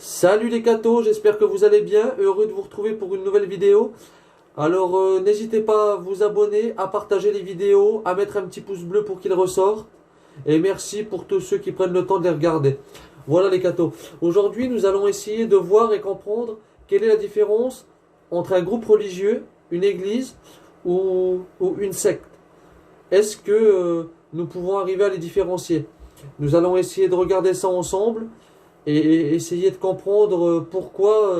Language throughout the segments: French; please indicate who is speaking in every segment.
Speaker 1: Salut les cathos, j'espère que vous allez bien, heureux de vous retrouver pour une nouvelle vidéo. Alors n'hésitez pas à vous abonner, à partager les vidéos, à mettre un petit pouce bleu pour qu'il ressorte. Et merci pour tous ceux qui prennent le temps de les regarder. Voilà les cathos. Aujourd'hui nous allons essayer de voir et comprendre quelle est la différence entre un groupe religieux, une église ou une secte. Est-ce que nous pouvons arriver à les différencier? Nous allons essayer de regarder ça ensemble et essayer de comprendre pourquoi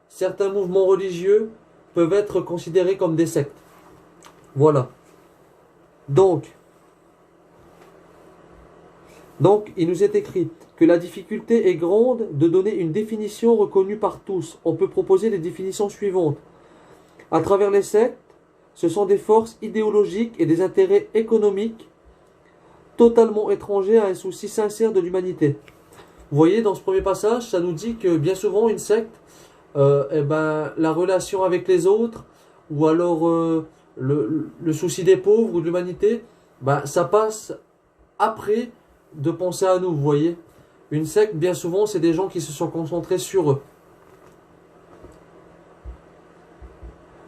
Speaker 1: certains mouvements religieux peuvent être considérés comme des sectes. Voilà. Donc, il nous est écrit que la difficulté est grande de donner une définition reconnue par tous. On peut proposer les définitions suivantes. À travers les sectes, ce sont des forces idéologiques et des intérêts économiques totalement étrangers à un souci sincère de l'humanité. Vous voyez, dans ce premier passage, ça nous dit que bien souvent, une secte, la relation avec les autres, ou alors le souci des pauvres ou de l'humanité, ça passe après de penser à nous, vous voyez. Une secte, bien souvent, c'est des gens qui se sont concentrés sur eux.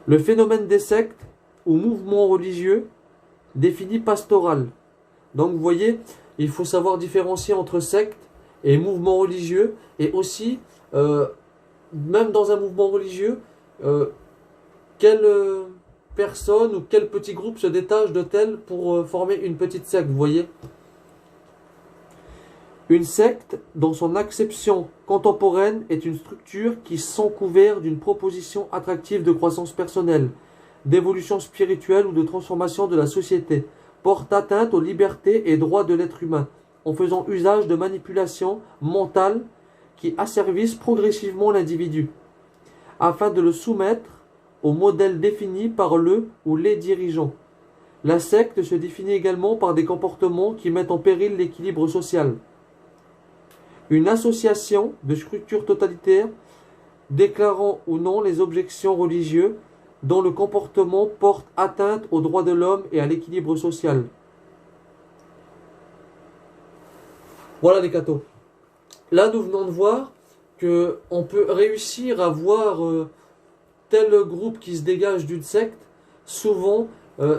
Speaker 1: Le phénomène des sectes ou mouvements religieux défini pastoral. Donc, vous voyez, il faut savoir différencier entre secte et mouvement religieux, et aussi, même dans un mouvement religieux, quelle personne ou quel petit groupe se détache de tel pour former une petite secte, vous voyez. Une secte, dans son acception contemporaine, est une structure qui, sans couvert d'une proposition attractive de croissance personnelle, d'évolution spirituelle ou de transformation de la société, porte atteinte aux libertés et droits de l'être humain, en faisant usage de manipulations mentales qui asservissent progressivement l'individu, afin de le soumettre au modèle défini par le ou les dirigeants. La secte se définit également par des comportements qui mettent en péril l'équilibre social. Une association de structures totalitaires déclarant ou non les objections religieuses dont le comportement porte atteinte aux droits de l'homme et à l'équilibre social. Voilà les cathos. Là, nous venons de voir qu'on peut réussir à voir tel groupe qui se dégage d'une secte, souvent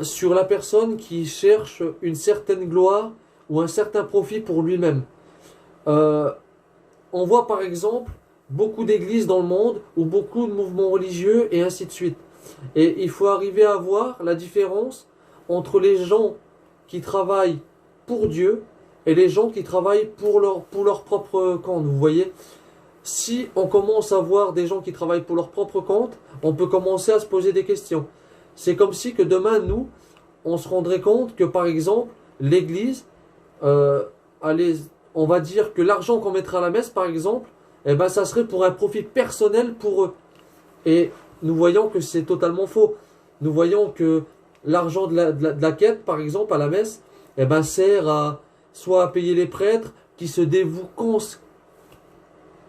Speaker 1: sur la personne qui cherche une certaine gloire ou un certain profit pour lui-même. On voit par exemple beaucoup d'églises dans le monde ou beaucoup de mouvements religieux et ainsi de suite. Et il faut arriver à voir la différence entre les gens qui travaillent pour Dieu et les gens qui travaillent pour leur propre compte. Vous voyez, si on commence à voir des gens qui travaillent pour leur propre compte, on peut commencer à se poser des questions. C'est comme si que demain, nous, on se rendrait compte que par exemple, l'Église, on va dire que l'argent qu'on mettrait à la messe, par exemple, ça serait pour un profit personnel pour eux. Et nous voyons que c'est totalement faux. Nous voyons que l'argent de la quête, par exemple, à la messe, sert à soit à payer les prêtres qui se dévouent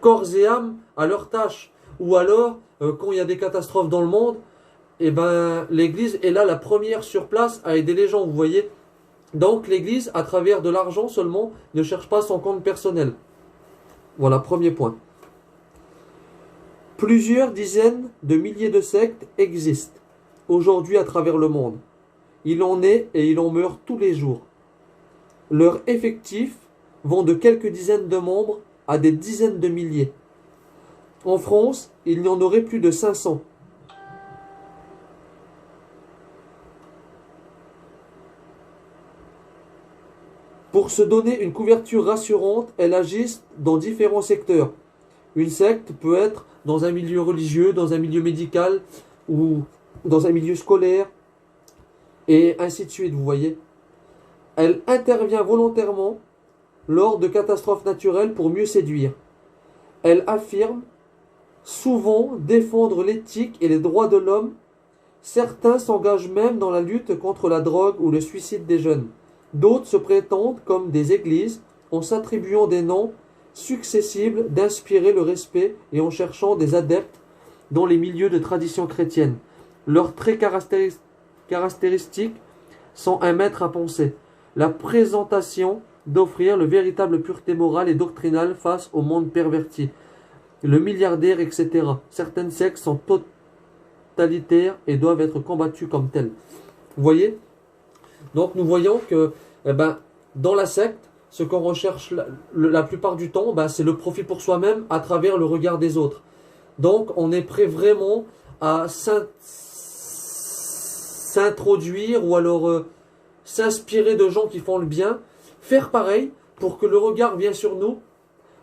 Speaker 1: corps et âme à leur tâche, ou alors, quand il y a des catastrophes dans le monde, l'Église est là la première sur place à aider les gens, vous voyez. Donc l'Église, à travers de l'argent seulement, ne cherche pas son compte personnel. Voilà, premier point. Plusieurs dizaines de milliers de sectes existent aujourd'hui à travers le monde. Il en est et il en meurt tous les jours. Leurs effectifs vont de quelques dizaines de membres à des dizaines de milliers. En France, il y en aurait plus de 500. Pour se donner une couverture rassurante, elles agissent dans différents secteurs. Une secte peut être dans un milieu religieux, dans un milieu médical ou dans un milieu scolaire et ainsi de suite, vous voyez. Elle intervient volontairement lors de catastrophes naturelles pour mieux séduire. Elle affirme souvent défendre l'éthique et les droits de l'homme. Certains s'engagent même dans la lutte contre la drogue ou le suicide des jeunes. D'autres se prétendent comme des églises en s'attribuant des noms successibles d'inspirer le respect et en cherchant des adeptes dans les milieux de tradition chrétienne. Leurs traits caractéristiques sont un maître à penser. La présentation d'offrir le véritable pureté morale et doctrinale face au monde perverti. le milliardaire, etc. Certaines sectes sont totalitaires et doivent être combattues comme telles. Vous voyez? Donc nous voyons que dans la secte, ce qu'on recherche la plupart du temps, c'est le profit pour soi-même à travers le regard des autres. Donc on est prêt vraiment à s'introduire ou alors s'inspirer de gens qui font le bien, faire pareil pour que le regard vienne sur nous,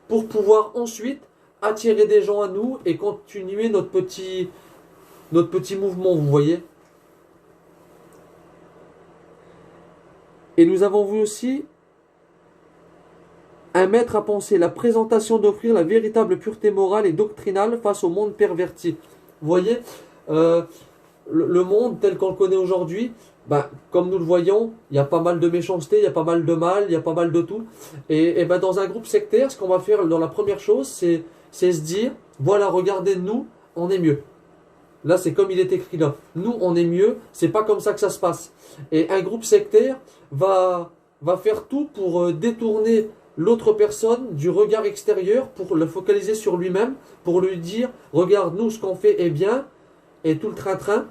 Speaker 1: pour pouvoir ensuite attirer des gens à nous et continuer notre petit mouvement, vous voyez. Et nous avons vu aussi un maître à penser, la présentation d'offrir la véritable pureté morale et doctrinale face au monde perverti. Vous voyez, le monde tel qu'on le connaît aujourd'hui, comme nous le voyons, il y a pas mal de méchanceté, il y a pas mal de mal, il y a pas mal de tout. Et dans un groupe sectaire, ce qu'on va faire dans la première chose, c'est se dire, voilà, regardez, nous, on est mieux. Là, c'est comme il est écrit là. Nous, on est mieux, c'est pas comme ça que ça se passe. Et un groupe sectaire va faire tout pour détourner l'autre personne du regard extérieur, pour le focaliser sur lui-même, pour lui dire, regarde, nous, ce qu'on fait est bien, et tout le train-train,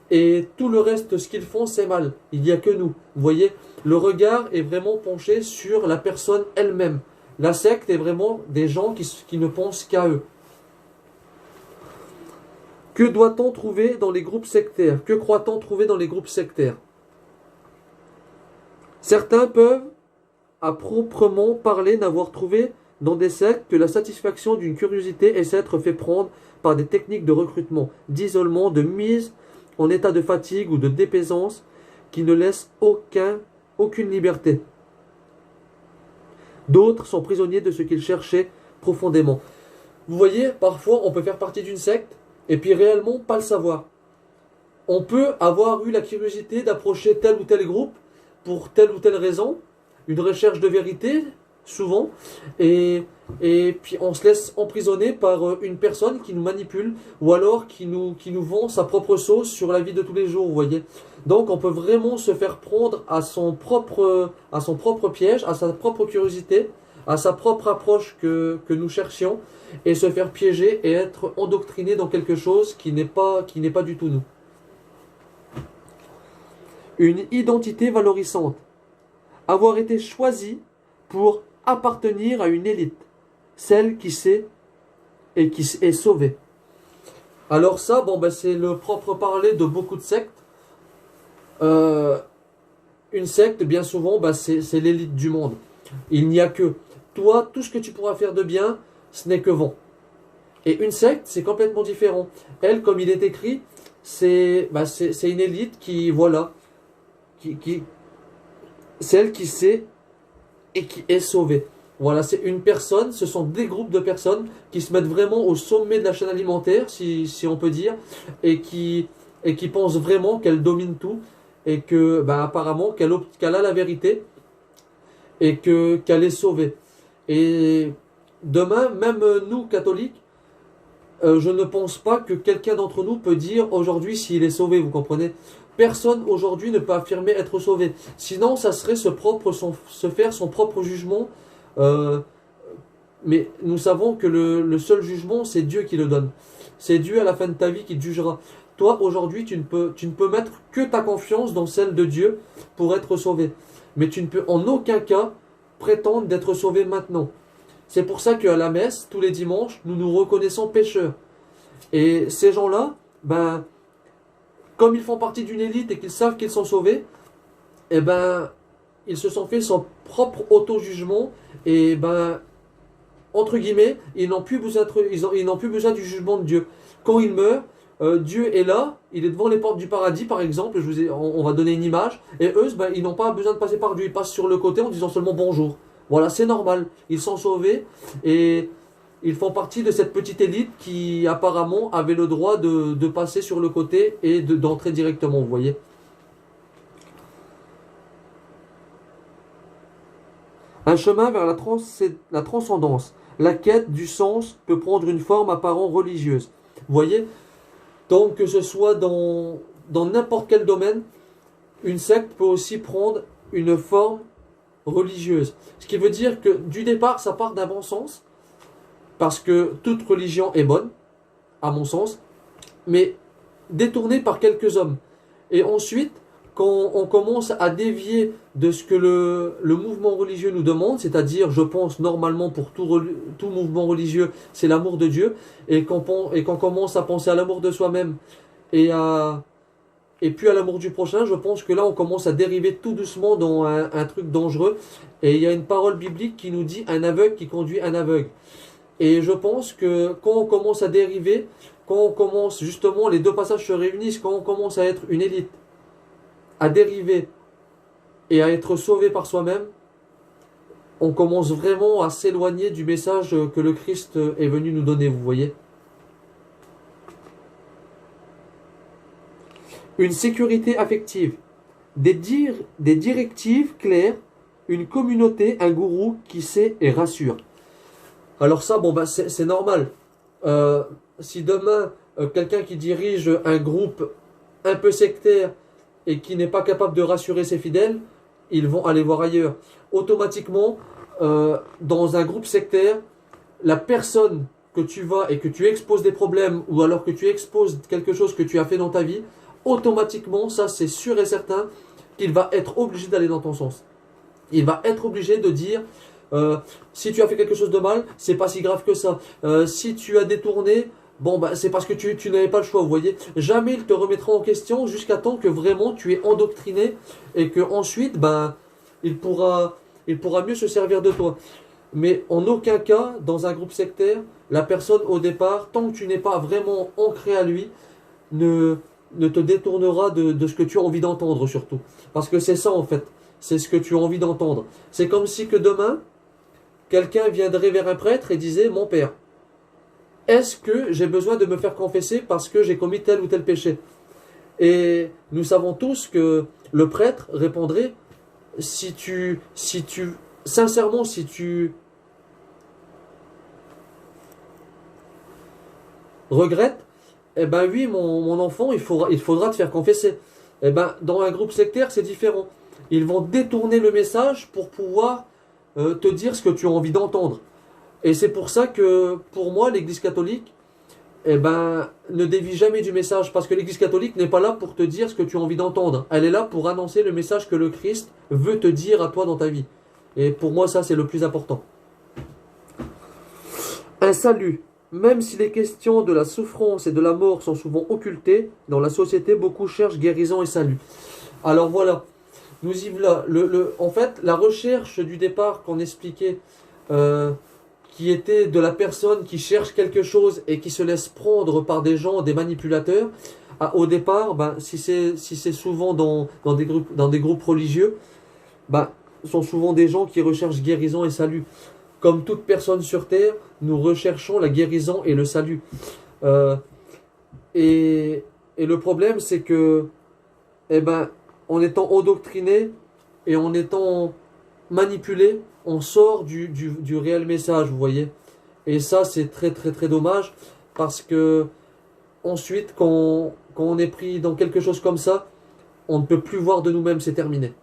Speaker 1: et tout le reste, ce qu'ils font, c'est mal. Il n'y a que nous. Vous voyez, le regard est vraiment penché sur la personne elle-même. La secte est vraiment des gens qui ne pensent qu'à eux. Que doit-on trouver dans les groupes sectaires? Que croit-on trouver dans les groupes sectaires? Certains peuvent, à proprement parler, n'avoir trouvé dans des sectes que la satisfaction d'une curiosité et s'être fait prendre par des techniques de recrutement, d'isolement, de mise en état de fatigue ou de dépaisance qui ne laissent aucune liberté. D'autres sont prisonniers de ce qu'ils cherchaient profondément. Vous voyez, parfois on peut faire partie d'une secte et puis réellement pas le savoir. On peut avoir eu la curiosité d'approcher tel ou tel groupe pour telle ou telle raison, une recherche de vérité, souvent, et puis on se laisse emprisonner par une personne qui nous manipule, ou alors qui nous vend sa propre sauce sur la vie de tous les jours, vous voyez. Donc on peut vraiment se faire prendre à son propre piège, à sa propre curiosité, à sa propre approche que nous cherchions, et se faire piéger et être endoctriné dans quelque chose qui n'est pas du tout nous. Une identité valorisante. Avoir été choisi pour appartenir à une élite, celle qui sait et qui est sauvée. Alors ça, c'est le propre parler de beaucoup de sectes. Une secte, bien souvent, c'est l'élite du monde. Il n'y a que toi, tout ce que tu pourras faire de bien, ce n'est que vent. Et une secte, c'est complètement différent. Elle, comme il est écrit, c'est une élite qui, voilà, celle qui sait et qui est sauvée. Voilà, c'est une personne, ce sont des groupes de personnes qui se mettent vraiment au sommet de la chaîne alimentaire, si on peut dire, et qui pensent vraiment qu'elle domine tout, et que, apparemment, qu'elle a la vérité, et qu'elle est sauvée. Et demain, même nous, catholiques, je ne pense pas que quelqu'un d'entre nous peut dire aujourd'hui s'il est sauvé, vous comprenez? Personne aujourd'hui ne peut affirmer être sauvé. Sinon, ça serait se faire son propre jugement. Mais nous savons que le seul jugement, c'est Dieu qui le donne. C'est Dieu à la fin de ta vie qui te jugera. Toi, aujourd'hui, tu ne peux mettre que ta confiance dans celle de Dieu pour être sauvé. Mais tu ne peux en aucun cas prétendre d'être sauvé maintenant. C'est pour ça qu'à la messe, tous les dimanches, nous nous reconnaissons pécheurs. Et ces gens-là, comme ils font partie d'une élite et qu'ils savent qu'ils sont sauvés, ils se sont fait son propre auto-jugement et entre guillemets, ils n'ont plus besoin du jugement de Dieu. Quand ils meurent, Dieu est là, il est devant les portes du paradis par exemple, on va donner une image, et eux, ils n'ont pas besoin de passer par Dieu, ils passent sur le côté en disant seulement bonjour. Voilà, c'est normal, ils sont sauvés et ils font partie de cette petite élite qui apparemment avait le droit de passer sur le côté et d'entrer directement, vous voyez. Un chemin vers la transcendance. La quête du sens peut prendre une forme apparemment religieuse. Vous voyez? Donc que ce soit dans n'importe quel domaine, une secte peut aussi prendre une forme religieuse. Ce qui veut dire que du départ, ça part d'un bon sens. parce que toute religion est bonne, à mon sens, mais détournée par quelques hommes. Et ensuite, quand on commence à dévier de ce que le mouvement religieux nous demande, c'est-à-dire, je pense, normalement pour tout mouvement religieux, c'est l'amour de Dieu, et qu'on commence à penser à l'amour de soi-même et puis à l'amour du prochain, je pense que là, on commence à dériver tout doucement dans un truc dangereux. Et il y a une parole biblique qui nous dit un aveugle qui conduit un aveugle. Et je pense que quand on commence à dériver, quand on commence, justement, les deux passages se réunissent, quand on commence à être une élite, à dériver et à être sauvé par soi-même, on commence vraiment à s'éloigner du message que le Christ est venu nous donner, vous voyez. Une sécurité affective, des directives claires, une communauté, un gourou qui sait et rassure. Alors ça, bon, ben, c'est normal. Si demain, quelqu'un qui dirige un groupe un peu sectaire et qui n'est pas capable de rassurer ses fidèles, ils vont aller voir ailleurs. Automatiquement, dans un groupe sectaire, la personne que tu vas et que tu exposes des problèmes ou alors que tu exposes quelque chose que tu as fait dans ta vie, automatiquement, ça c'est sûr et certain qu'il va être obligé d'aller dans ton sens. Il va être obligé de dire si tu as fait quelque chose de mal, c'est pas si grave que ça. Si tu as détourné, bon bah c'est parce que tu n'avais pas le choix, vous voyez. Jamais il te remettra en question jusqu'à temps que vraiment tu es endoctriné et que ensuite ben il pourra mieux se servir de toi. Mais en aucun cas, dans un groupe sectaire, la personne au départ, tant que tu n'es pas vraiment ancré à lui, ne te détournera de ce que tu as envie d'entendre surtout. Parce que c'est ça en fait, c'est ce que tu as envie d'entendre. C'est comme si que demain, quelqu'un viendrait vers un prêtre et disait, mon père, est-ce que j'ai besoin de me faire confesser parce que j'ai commis tel ou tel péché? Et nous savons tous que le prêtre répondrait, sincèrement, si tu regrettes, eh ben oui, mon enfant, il faudra te faire confesser. Eh ben, dans un groupe sectaire, c'est différent. Ils vont détourner le message pour pouvoir te dire ce que tu as envie d'entendre. Et c'est pour ça que, pour moi, l'Église catholique, eh ben, ne dévie jamais du message, parce que l'Église catholique n'est pas là pour te dire ce que tu as envie d'entendre. Elle est là pour annoncer le message que le Christ veut te dire à toi dans ta vie. Et pour moi, ça, c'est le plus important. Un salut. Même si les questions de la souffrance et de la mort sont souvent occultées, dans la société, beaucoup cherchent guérison et salut. Alors voilà, nous y voilà. En fait, la recherche du départ qu'on expliquait, qui était de la personne qui cherche quelque chose et qui se laisse prendre par des gens, des manipulateurs, au départ, ben, si c'est souvent dans des groupes religieux, ben, sont souvent des gens qui recherchent guérison et salut. Comme toute personne sur terre, nous recherchons la guérison et le salut. Et le problème, c'est que, eh ben, en étant endoctriné et en étant manipulé, on sort du réel message, vous voyez. Et ça, c'est très très très dommage, parce que ensuite, quand on est pris dans quelque chose comme ça, on ne peut plus voir de nous-mêmes, c'est terminé.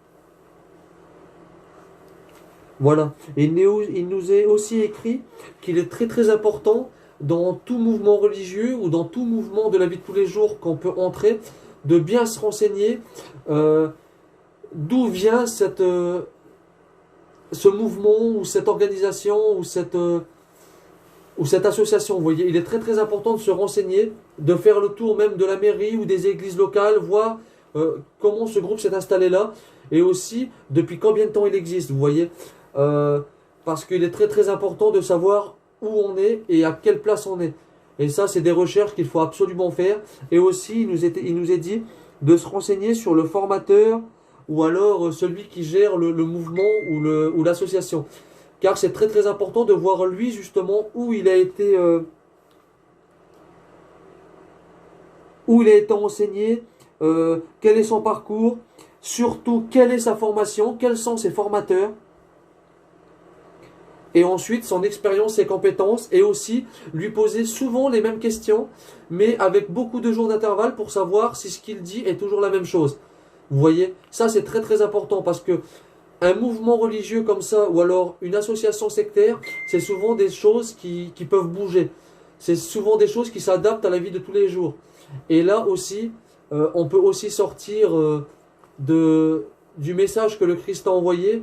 Speaker 1: Voilà. Et il nous est aussi écrit qu'il est très très important dans tout mouvement religieux ou dans tout mouvement de la vie de tous les jours qu'on peut entrer, de bien se renseigner d'où vient ce mouvement ou cette organisation ou cette association. Vous voyez, il est très très important de se renseigner, de faire le tour même de la mairie ou des églises locales, voir comment ce groupe s'est installé là, et aussi depuis combien de temps il existe, vous voyez. Parce qu'il est très très important de savoir où on est et à quelle place on est. Et ça, c'est des recherches qu'il faut absolument faire. Et aussi, il nous est dit de se renseigner sur le formateur ou alors celui qui gère le mouvement ou l'association. Car c'est très très important de voir lui justement où il a été enseigné, quel est son parcours, surtout quelle est sa formation, quels sont ses formateurs. Et ensuite son expérience, ses compétences, et aussi lui poser souvent les mêmes questions, mais avec beaucoup de jours d'intervalle pour savoir si ce qu'il dit est toujours la même chose. Vous voyez, ça c'est très très important, parce que un mouvement religieux comme ça, ou alors une association sectaire, c'est souvent des choses qui peuvent bouger. C'est souvent des choses qui s'adaptent à la vie de tous les jours. Et là aussi, on peut aussi sortir du message que le Christ a envoyé,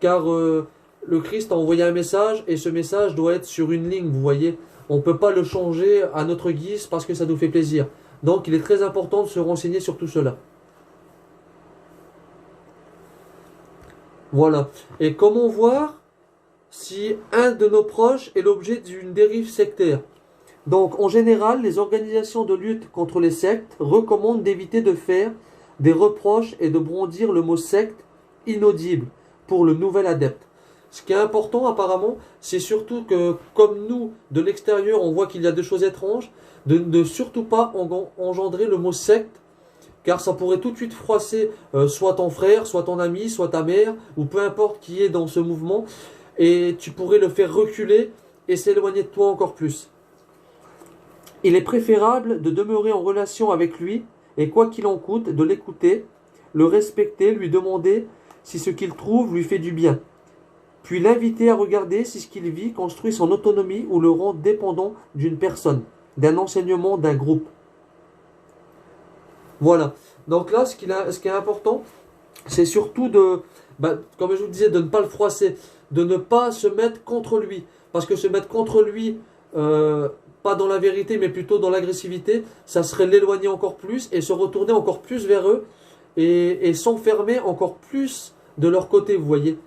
Speaker 1: car le Christ a envoyé un message, et ce message doit être sur une ligne, vous voyez. On ne peut pas le changer à notre guise parce que ça nous fait plaisir. Donc il est très important de se renseigner sur tout cela. Voilà. Et comment voir si un de nos proches est l'objet d'une dérive sectaire? Donc, en général, les organisations de lutte contre les sectes recommandent d'éviter de faire des reproches et de brandir le mot secte inaudible pour le nouvel adepte. Ce qui est important apparemment, c'est surtout que, comme nous, de l'extérieur, on voit qu'il y a des choses étranges, de ne surtout pas engendrer le mot secte, car ça pourrait tout de suite froisser soit ton frère, soit ton ami, soit ta mère, ou peu importe qui est dans ce mouvement, et tu pourrais le faire reculer et s'éloigner de toi encore plus. Il est préférable de demeurer en relation avec lui et quoi qu'il en coûte, de l'écouter, le respecter, lui demander si ce qu'il trouve lui fait du bien, puis l'inviter à regarder si ce qu'il vit construit son autonomie ou le rend dépendant d'une personne, d'un enseignement, d'un groupe. Voilà. Donc là, ce qui est important, c'est surtout comme je vous disais, de ne pas le froisser, de ne pas se mettre contre lui. Parce que se mettre contre lui, pas dans la vérité, mais plutôt dans l'agressivité, ça serait l'éloigner encore plus et se retourner encore plus vers eux et s'enfermer encore plus de leur côté, vous voyez.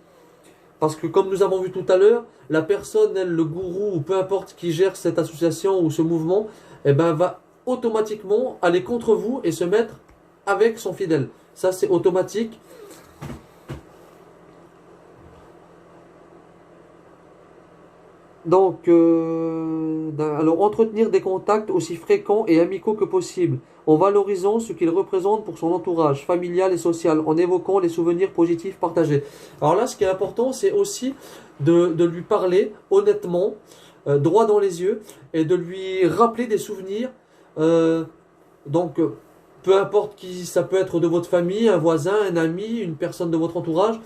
Speaker 1: Parce que comme nous avons vu tout à l'heure, la personne, elle, le gourou ou peu importe qui gère cette association ou ce mouvement, va automatiquement aller contre vous et se mettre avec son fidèle. Ça, c'est automatique. Donc, alors entretenir des contacts aussi fréquents et amicaux que possible, en valorisant ce qu'il représente pour son entourage familial et social, en évoquant les souvenirs positifs partagés. Alors là, ce qui est important, c'est aussi de lui parler honnêtement, droit dans les yeux, et de lui rappeler des souvenirs. Donc, peu importe qui, ça peut être de votre famille, un voisin, un ami, une personne de votre entourage,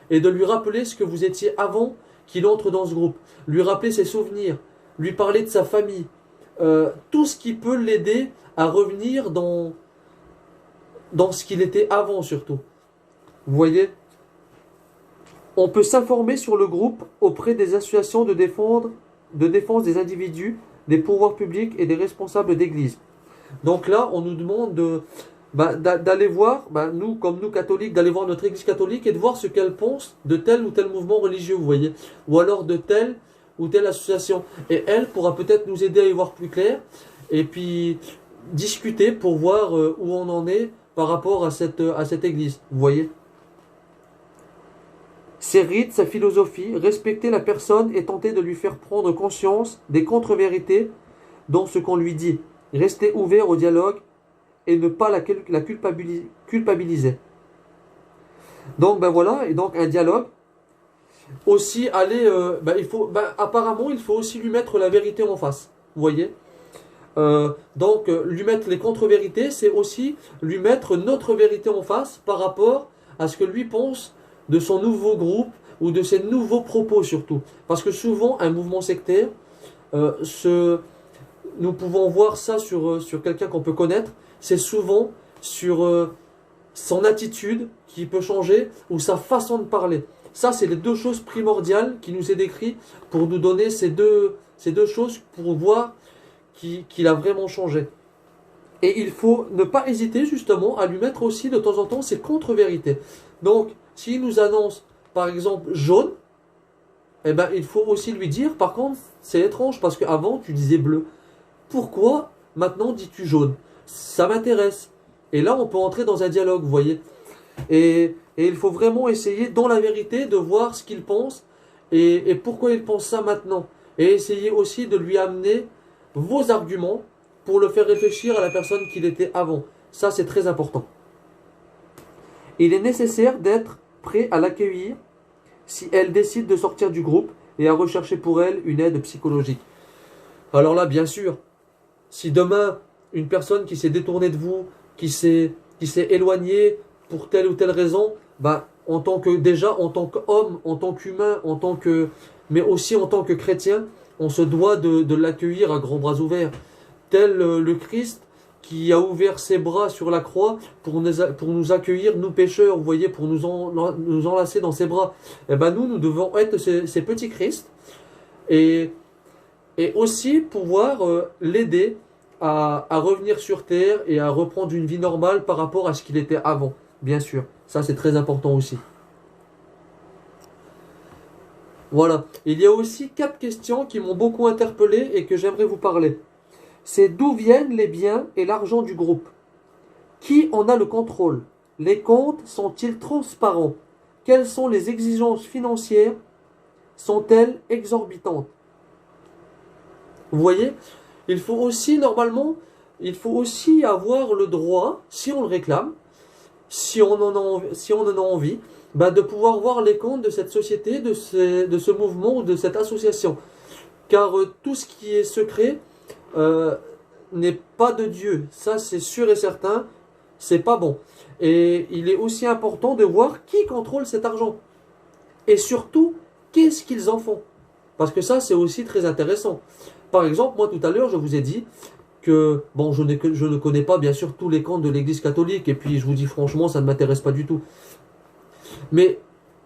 Speaker 1: et de lui rappeler ce que vous étiez avant qu'il entre dans ce groupe, lui rappeler ses souvenirs, lui parler de sa famille, tout ce qui peut l'aider à revenir dans ce qu'il était avant surtout. Vous voyez? On peut s'informer sur le groupe auprès des associations de défense des individus, des pouvoirs publics et des responsables d'église. Donc là, on nous demande d'aller voir, nous, comme nous catholiques, d'aller voir notre église catholique et de voir ce qu'elle pense de tel ou tel mouvement religieux, vous voyez, ou alors de telle ou telle association. Et elle pourra peut-être nous aider à y voir plus clair, et puis discuter pour voir où on en est par rapport à cette église, vous voyez. Ses rites, sa philosophie, respecter la personne et tenter de lui faire prendre conscience des contre-vérités dans ce qu'on lui dit. Rester ouvert au dialogue et ne pas la culpabiliser. Donc voilà, et donc un dialogue. Aussi aller, apparemment il faut aussi lui mettre la vérité en face. Vous voyez. Donc lui mettre les contre-vérités, c'est aussi lui mettre notre vérité en face par rapport à ce que lui pense de son nouveau groupe ou de ses nouveaux propos surtout. Parce que souvent un mouvement sectaire, nous pouvons voir ça sur quelqu'un qu'on peut connaître, c'est souvent sur son attitude qui peut changer ou sa façon de parler. Ça, c'est les deux choses primordiales qui nous est décrites pour nous donner ces deux choses pour voir qu'il a vraiment changé. Et il faut ne pas hésiter justement à lui mettre aussi de temps en temps ses contre-vérités. Donc, s'il nous annonce par exemple jaune, il faut aussi lui dire, par contre, c'est étrange parce qu'avant tu disais bleu. Pourquoi maintenant dis-tu jaune? Ça m'intéresse. Et là, on peut entrer dans un dialogue, vous voyez. Et il faut vraiment essayer, dans la vérité, de voir ce qu'il pense et pourquoi il pense ça maintenant. Et essayer aussi de lui amener vos arguments pour le faire réfléchir à la personne qu'il était avant. Ça, c'est très important. Il est nécessaire d'être prêt à l'accueillir si elle décide de sortir du groupe et à rechercher pour elle une aide psychologique. Alors là, bien sûr, si demain, une personne qui s'est détournée de vous, qui s'est éloignée pour telle ou telle raison, en tant que, déjà, en tant qu'homme, en tant qu'humain, mais aussi en tant que chrétien, on se doit de l'accueillir à grands bras ouverts. Tel le Christ qui a ouvert ses bras sur la croix pour nous accueillir, nous pécheurs, vous voyez, pour nous enlacer dans ses bras. Eh ben nous devons être ces petits Christ et, et aussi pouvoir l'aider à revenir sur terre et à reprendre une vie normale par rapport à ce qu'il était avant, bien sûr. Ça, c'est très important aussi. Voilà. Il y a aussi 4 questions qui m'ont beaucoup interpellé et que j'aimerais vous parler. C'est d'où viennent les biens et l'argent du groupe? Qui en a le contrôle? Les comptes sont-ils transparents? Quelles sont les exigences financières? Sont-elles exorbitantes? Vous voyez, il faut aussi, normalement, il faut aussi avoir le droit, si on le réclame, si on en a envie, bah, de pouvoir voir les comptes de cette société, de ce mouvement ou de cette association. Car tout ce qui est secret euh, n'est pas de Dieu. Ça, c'est sûr et certain, c'est pas bon. Et il est aussi important de voir qui contrôle cet argent. Et surtout, qu'est-ce qu'ils en font. Parce que ça, c'est aussi très intéressant. Par exemple, moi tout à l'heure, je vous ai dit que, bon, je ne connais pas bien sûr tous les comptes de l'Église catholique, et puis je vous dis franchement, ça ne m'intéresse pas du tout. Mais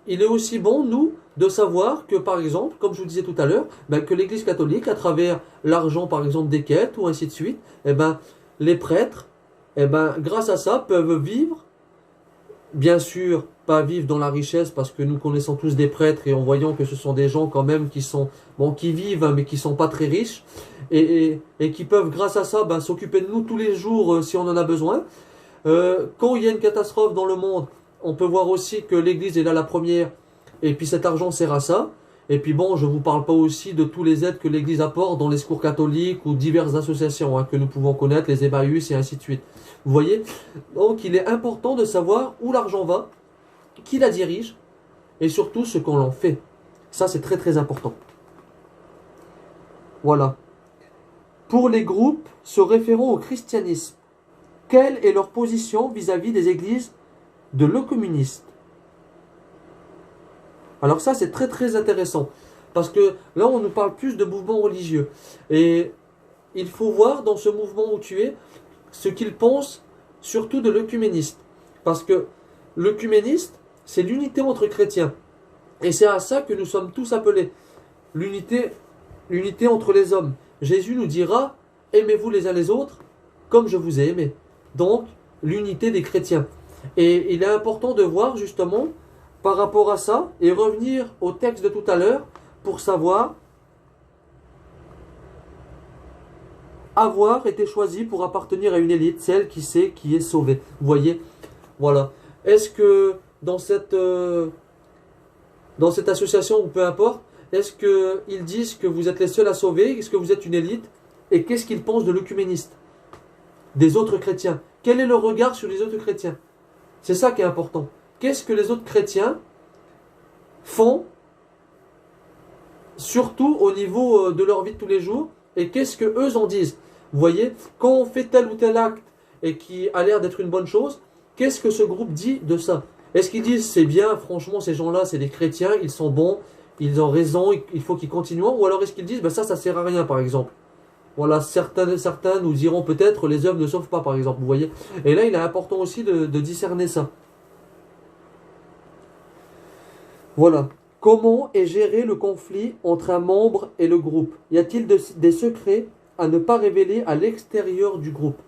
Speaker 1: il est aussi bon, nous, de savoir que, par exemple, comme je vous disais tout à l'heure, ben, que l'Église catholique, à travers l'argent, par exemple, des quêtes, ou ainsi de suite, eh ben, les prêtres, eh ben, grâce à ça, peuvent vivre, bien sûr, pas vivre dans la richesse, parce que nous connaissons tous des prêtres, et en voyant que ce sont des gens quand même qui sont, bon, qui vivent, hein, mais qui sont pas très riches, et qui peuvent, grâce à ça, ben, s'occuper de nous tous les jours si on en a besoin. Quand il y a une catastrophe dans le monde, on peut voir aussi que l'Église est là la première, et puis cet argent sert à ça. Et puis bon, je ne vous parle pas aussi de tous les aides que l'Église apporte dans les secours catholiques ou diverses associations que nous pouvons connaître, les Emmaüs et ainsi de suite. Vous voyez? Donc il est important de savoir où l'argent va, qui la dirige, et surtout ce qu'on en fait. Ça, c'est très très important. Voilà. Pour les groupes se référant au christianisme, quelle est leur position vis-à-vis des églises de l'œcuménisme? Alors ça, c'est très très intéressant. Parce que là, on nous parle plus de mouvement religieux. Et il faut voir dans ce mouvement où tu es, ce qu'ils pensent surtout de l'œcuméniste. Parce que l'œcuméniste, c'est l'unité entre chrétiens. Et c'est à ça que nous sommes tous appelés. L'unité, l'unité entre les hommes. Jésus nous dira, aimez-vous les uns les autres comme je vous ai aimé. Donc, l'unité des chrétiens. Et il est important de voir justement par rapport à ça et revenir au texte de tout à l'heure pour savoir avoir été choisi pour appartenir à une élite, celle qui sait qui est sauvée. Vous voyez? Voilà. Est-ce que dans cette association ou peu importe, est-ce qu'ils disent que vous êtes les seuls à sauver? Est-ce que vous êtes une élite? Et qu'est-ce qu'ils pensent de l'œcuméniste? Des autres chrétiens? Quel est leur regard sur les autres chrétiens? C'est ça qui est important. Qu'est-ce que les autres chrétiens font, surtout au niveau de leur vie de tous les jours, et qu'est-ce que eux en disent? Vous voyez, quand on fait tel ou tel acte et qui a l'air d'être une bonne chose, qu'est-ce que ce groupe dit de ça? Est-ce qu'ils disent c'est bien, franchement ces gens-là c'est des chrétiens, ils sont bons, ils ont raison, il faut qu'ils continuent, ou alors est-ce qu'ils disent ben ça sert à rien par exemple? Voilà, certains nous diront peut-être les œuvres ne sauvent pas par exemple, vous voyez. Et là il est important aussi de discerner ça. Voilà. Comment est géré le conflit entre un membre et le groupe? Y a-t-il des secrets à ne pas révéler à l'extérieur du groupe?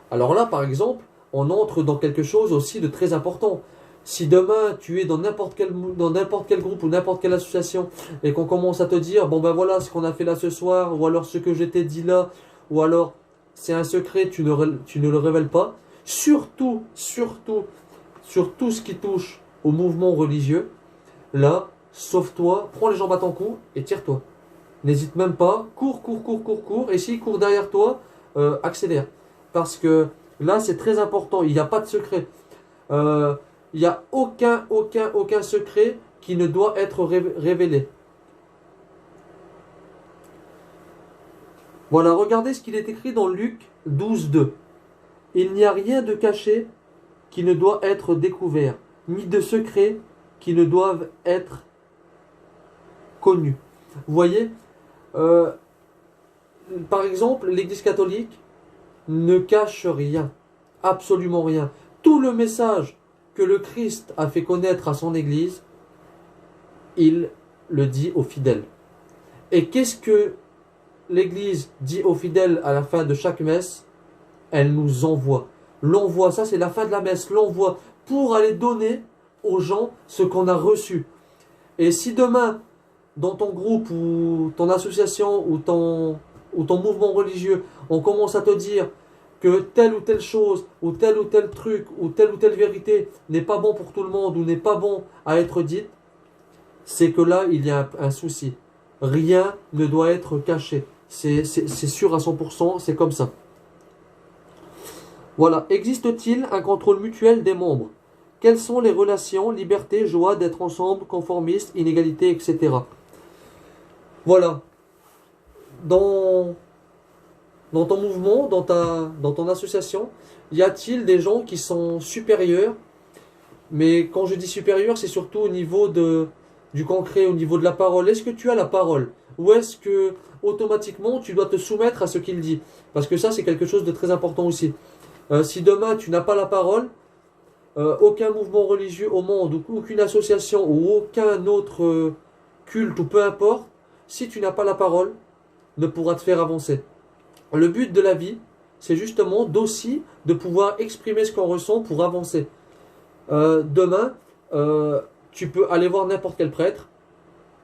Speaker 1: Alors là, par exemple, on entre dans quelque chose aussi de très important. Si demain tu es dans n'importe quel groupe ou n'importe quelle association et qu'on commence à te dire bon ben voilà ce qu'on a fait là ce soir ou alors ce que je t'ai dit là ou alors c'est un secret tu ne le révèles pas, surtout sur tout ce qui touche au mouvement religieux, là sauve-toi, prends les jambes à ton cou et tire-toi. N'hésite même pas, cours et s'il court derrière toi, accélère. Parce que là c'est très important, il n'y a pas de secret. Il n'y a aucun secret qui ne doit être révélé. Voilà, regardez ce qu'il est écrit dans Luc 12, 2. Il n'y a rien de caché qui ne doit être découvert, ni de secrets qui ne doivent être connus. Vous voyez, euh, par exemple, l'Église catholique ne cache rien, absolument rien. Tout le message que le Christ a fait connaître à son Église, il le dit aux fidèles. Et qu'est-ce que l'Église dit aux fidèles à la fin de chaque messe? Elle nous envoie. L'envoi, ça c'est la fin de la messe, l'envoi pour aller donner aux gens ce qu'on a reçu. Et si demain, dans ton groupe ou ton association ou ton mouvement religieux, on commence à te dire que telle ou telle chose, ou tel truc, ou telle vérité n'est pas bon pour tout le monde, ou n'est pas bon à être dite, c'est que là, il y a un souci. Rien ne doit être caché. C'est sûr à 100%, c'est comme ça. Voilà. Existe-t-il un contrôle mutuel des membres? Quelles sont les relations, liberté, joie d'être ensemble, conformistes, inégalité, etc. Voilà. Dans ton mouvement, dans ton association, y a-t-il des gens qui sont supérieurs? Mais quand je dis supérieur, c'est surtout au niveau du concret, au niveau de la parole. Est-ce que tu as la parole? Ou est-ce que automatiquement tu dois te soumettre à ce qu'il dit? Parce que ça, c'est quelque chose de très important aussi. Si demain tu n'as pas la parole, aucun mouvement religieux au monde, ou aucune association, ou aucun autre culte, ou peu importe, si tu n'as pas la parole, ne pourra te faire avancer. Le but de la vie, c'est justement d'aussi de pouvoir exprimer ce qu'on ressent pour avancer. Demain, tu peux aller voir n'importe quel prêtre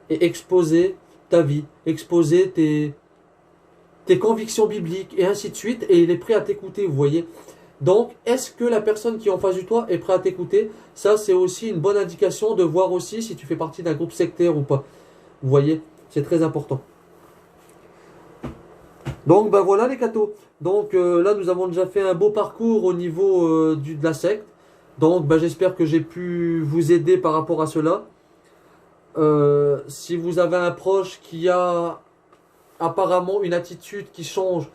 Speaker 1: et exposer ta vie, exposer tes convictions bibliques et ainsi de suite, et il est prêt à t'écouter, vous voyez. Donc, est-ce que la personne qui est en face de toi est prête à t'écouter? Ça, c'est aussi une bonne indication de voir aussi si tu fais partie d'un groupe sectaire ou pas. Vous voyez, c'est très important. Donc, ben voilà les cathos. Donc là, nous avons déjà fait un beau parcours au niveau de la secte. Donc, ben, j'espère que j'ai pu vous aider par rapport à cela. Si vous avez un proche qui a apparemment une attitude qui change,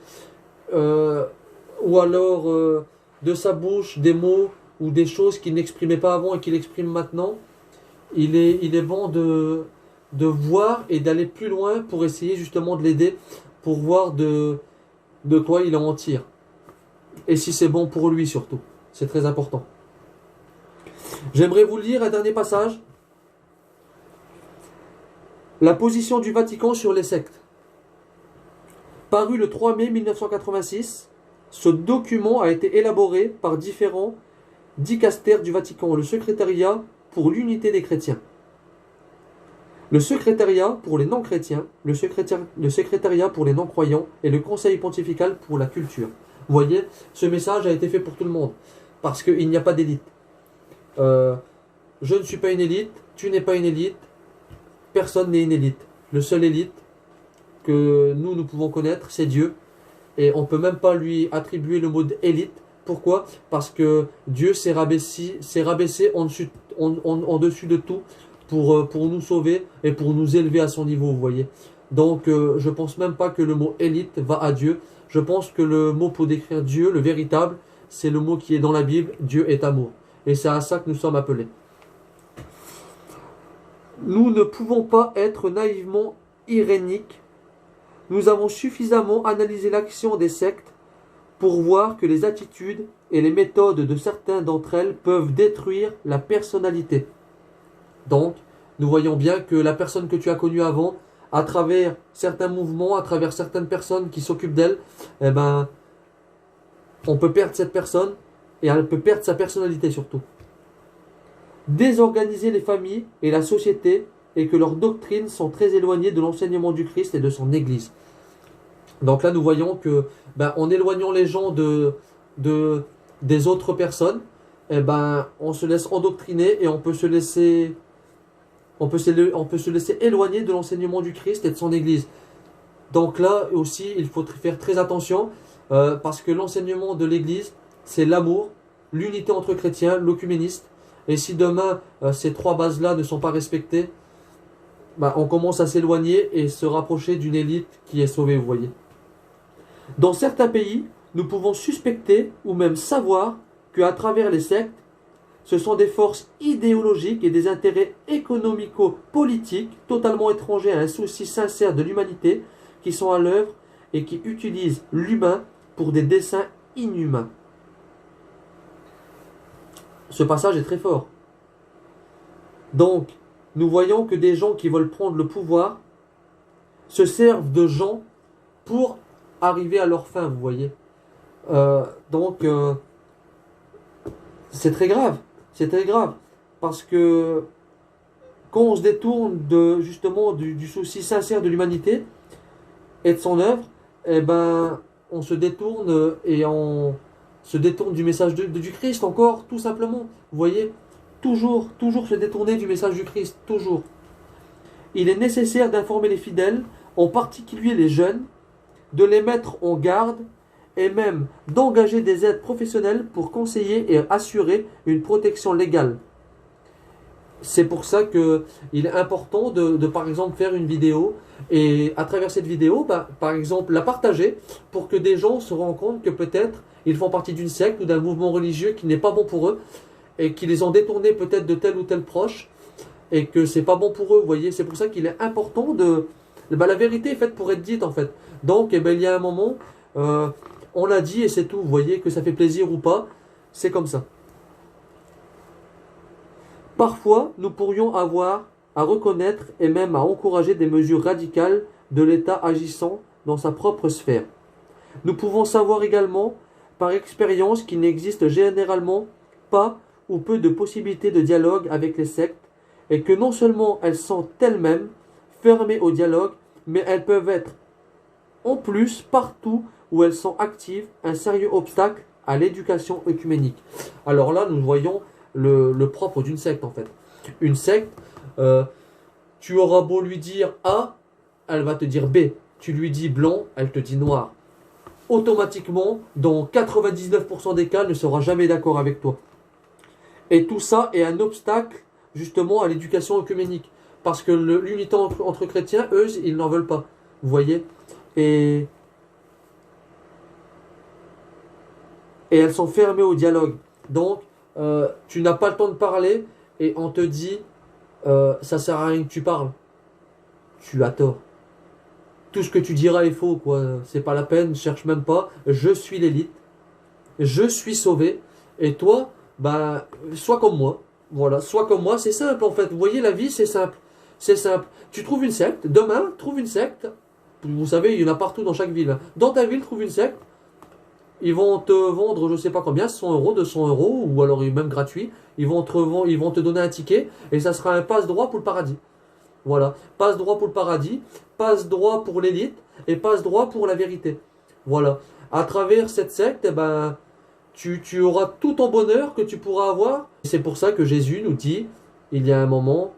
Speaker 1: ou alors de sa bouche des mots ou des choses qu'il n'exprimait pas avant et qu'il exprime maintenant, il est bon de voir et d'aller plus loin pour essayer justement de l'aider, pour voir de quoi il en tire. Et si c'est bon pour lui surtout. C'est très important. J'aimerais vous lire un dernier passage. La position du Vatican sur les sectes. Paru le 3 mai 1986, ce document a été élaboré par différents dicastères du Vatican, le secrétariat pour l'unité des chrétiens, le secrétariat pour les non-chrétiens, le secrétariat pour les non-croyants et le conseil pontifical pour la culture. Vous voyez, ce message a été fait pour tout le monde, parce qu'il n'y a pas d'élite. Je ne suis pas une élite, tu n'es pas une élite, personne n'est une élite. Le seul élite que nous pouvons connaître, c'est Dieu. Et on ne peut même pas lui attribuer le mot d'élite. Pourquoi? Parce que Dieu s'est rabaissé en dessus de tout pour nous sauver et pour nous élever à son niveau, vous voyez. Donc je pense même pas que le mot élite va à Dieu. Je pense que le mot pour décrire Dieu, le véritable, c'est le mot qui est dans la Bible, Dieu est amour. Et c'est à ça que nous sommes appelés. Nous ne pouvons pas être naïvement iréniques. Nous avons suffisamment analysé l'action des sectes pour voir que les attitudes et les méthodes de certains d'entre elles peuvent détruire la personnalité. Donc, nous voyons bien que la personne que tu as connue avant, à travers certains mouvements, à travers certaines personnes qui s'occupent d'elle, eh ben, on peut perdre cette personne et elle peut perdre sa personnalité surtout. Désorganiser les familles et la société et que leurs doctrines sont très éloignées de l'enseignement du Christ et de son Église. Donc là, nous voyons que, en éloignant les gens des autres personnes, on se laisse endoctriner et on peut se laisser éloigner de l'enseignement du Christ et de son Église. Donc là aussi, il faut faire très attention parce que l'enseignement de l'Église, c'est l'amour, l'unité entre chrétiens, l'œcuménisme. Et si demain, ces trois bases-là ne sont pas respectées, on commence à s'éloigner et se rapprocher d'une élite qui est sauvée, vous voyez. Dans certains pays, nous pouvons suspecter ou même savoir qu'à travers les sectes, Ce sont des forces idéologiques et des intérêts économico-politiques totalement étrangers à un souci sincère de l'humanité qui sont à l'œuvre et qui utilisent l'humain pour des desseins inhumains. Ce passage est très fort. Donc, nous voyons que des gens qui veulent prendre le pouvoir se servent de gens pour arriver à leur fin, vous voyez. Donc, c'est très grave. C'est très grave. Parce que quand on se détourne justement du souci sincère de l'humanité et de son œuvre, eh ben, on se détourne et on se détourne du message du Christ encore, tout simplement. Vous voyez, toujours se détourner du message du Christ, toujours. Il est nécessaire d'informer les fidèles, en particulier les jeunes, de les mettre en garde et même d'engager des aides professionnelles pour conseiller et assurer une protection légale. C'est pour ça qu'il est important de par exemple faire une vidéo et à travers cette vidéo, par exemple la partager pour que des gens se rendent compte que peut-être ils font partie d'une secte ou d'un mouvement religieux qui n'est pas bon pour eux et qui les ont détournés peut-être de tel ou tel proche et que c'est pas bon pour eux, vous voyez. C'est pour ça qu'il est important la vérité est faite pour être dite en fait. Donc il y a un moment, on l'a dit et c'est tout, vous voyez, que ça fait plaisir ou pas, c'est comme ça. Parfois, nous pourrions avoir à reconnaître et même à encourager des mesures radicales de l'État agissant dans sa propre sphère. Nous pouvons savoir également, par expérience, qu'il n'existe généralement pas ou peu de possibilités de dialogue avec les sectes, et que non seulement elles sont elles-mêmes fermées au dialogue, mais elles peuvent être, en plus, partout où elles sont actives, un sérieux obstacle à l'éducation œcuménique. Alors là, nous voyons le propre d'une secte en fait. Une secte, tu auras beau lui dire A, elle va te dire B. Tu lui dis blanc, elle te dit noir. Automatiquement, dans 99% des cas, elle ne sera jamais d'accord avec toi. Et tout ça est un obstacle justement à l'éducation œcuménique. Parce que l'unité entre chrétiens, eux, ils n'en veulent pas. Vous voyez ? Et elles sont fermées au dialogue. Donc, tu n'as pas le temps de parler et on te dit ça sert à rien que tu parles. Tu as tort. Tout ce que tu diras est faux, quoi. C'est pas la peine, cherche même pas. Je suis l'élite. Je suis sauvé. Et toi, sois comme moi. Voilà, sois comme moi. C'est simple en fait. Vous voyez, la vie, c'est simple. C'est simple. Tu trouves une secte. Demain, trouve une secte. Vous savez, il y en a partout dans chaque ville. Dans ta ville, trouve une secte. Ils vont te vendre, je sais pas combien, 100 euros, 200 euros, ou alors même gratuit. Ils vont te donner un ticket et ça sera un passe-droit pour le paradis. Voilà, passe-droit pour le paradis, passe-droit pour l'élite et passe-droit pour la vérité. Voilà, à travers cette secte, tu auras tout ton bonheur que tu pourras avoir. C'est pour ça que Jésus nous dit, il y a un moment,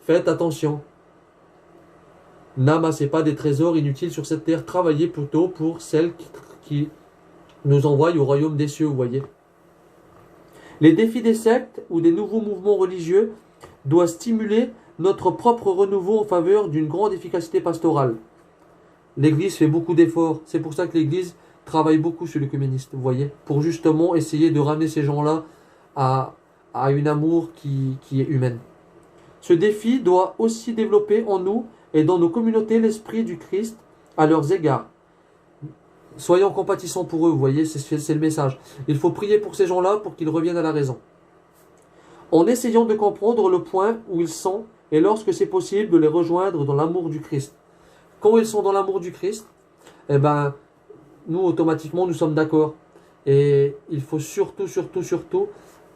Speaker 1: faites attention. N'amassez pas des trésors inutiles sur cette terre, travaillez plutôt pour celle qui nous envoie au royaume des cieux, vous voyez. Les défis des sectes ou des nouveaux mouvements religieux doivent stimuler notre propre renouveau en faveur d'une grande efficacité pastorale. L'Église fait beaucoup d'efforts. C'est pour ça que l'Église travaille beaucoup sur l'œcuménisme, vous voyez, pour justement essayer de ramener ces gens-là à une amour qui est humaine. Ce défi doit aussi développer en nous et dans nos communautés l'esprit du Christ à leurs égards. Soyons compatissants pour eux, vous voyez, c'est le message. Il faut prier pour ces gens-là pour qu'ils reviennent à la raison. En essayant de comprendre le point où ils sont et lorsque c'est possible de les rejoindre dans l'amour du Christ. Quand ils sont dans l'amour du Christ, nous automatiquement nous sommes d'accord. Et il faut surtout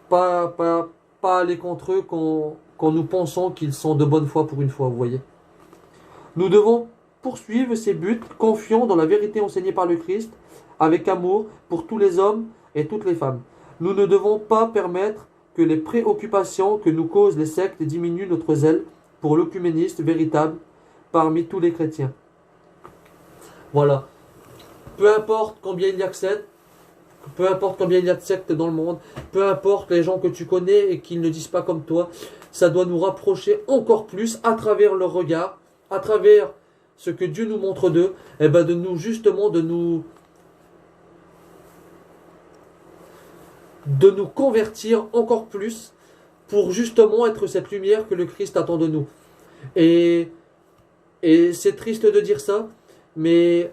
Speaker 1: pas aller contre eux quand nous pensons qu'ils sont de bonne foi pour une fois, vous voyez. Nous devons poursuivre ces buts, confiants dans la vérité enseignée par le Christ, avec amour pour tous les hommes et toutes les femmes. Nous ne devons pas permettre que les préoccupations que nous causent les sectes diminuent notre zèle pour l'œcuménisme véritable parmi tous les chrétiens. Voilà. Peu importe combien il y a de sectes, peu importe combien il y a de sectes dans le monde, peu importe les gens que tu connais et qu'ils ne disent pas comme toi, ça doit nous rapprocher encore plus à travers leur regard, à travers ce que Dieu nous montre d'eux, de nous convertir encore plus pour justement être cette lumière que le Christ attend de nous. Et, et c'est triste de dire ça, mais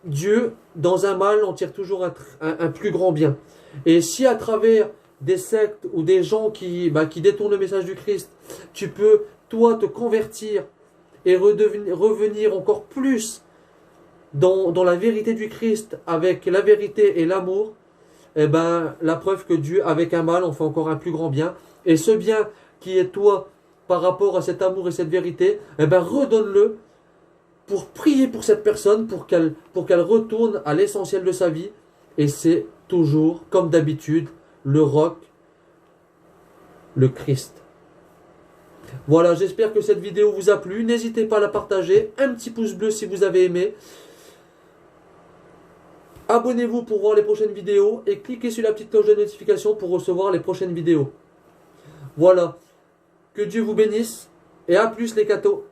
Speaker 1: Dieu, dans un mal, en tire toujours un plus grand bien. Et si à travers des sectes ou des gens qui détournent le message du Christ, tu peux, toi, te convertir et revenir encore plus dans la vérité du Christ, avec la vérité et l'amour, eh ben, la preuve que Dieu, avec un mal, en fait encore un plus grand bien. Et ce bien qui est toi, par rapport à cet amour et cette vérité, eh ben, redonne-le pour prier pour cette personne, pour qu'elle retourne à l'essentiel de sa vie. Et c'est toujours, comme d'habitude, le roc, le Christ. Voilà, j'espère que cette vidéo vous a plu. N'hésitez pas à la partager. Un petit pouce bleu si vous avez aimé. Abonnez-vous pour voir les prochaines vidéos et cliquez sur la petite cloche de notification pour recevoir les prochaines vidéos. Voilà, que Dieu vous bénisse et à plus les cathos.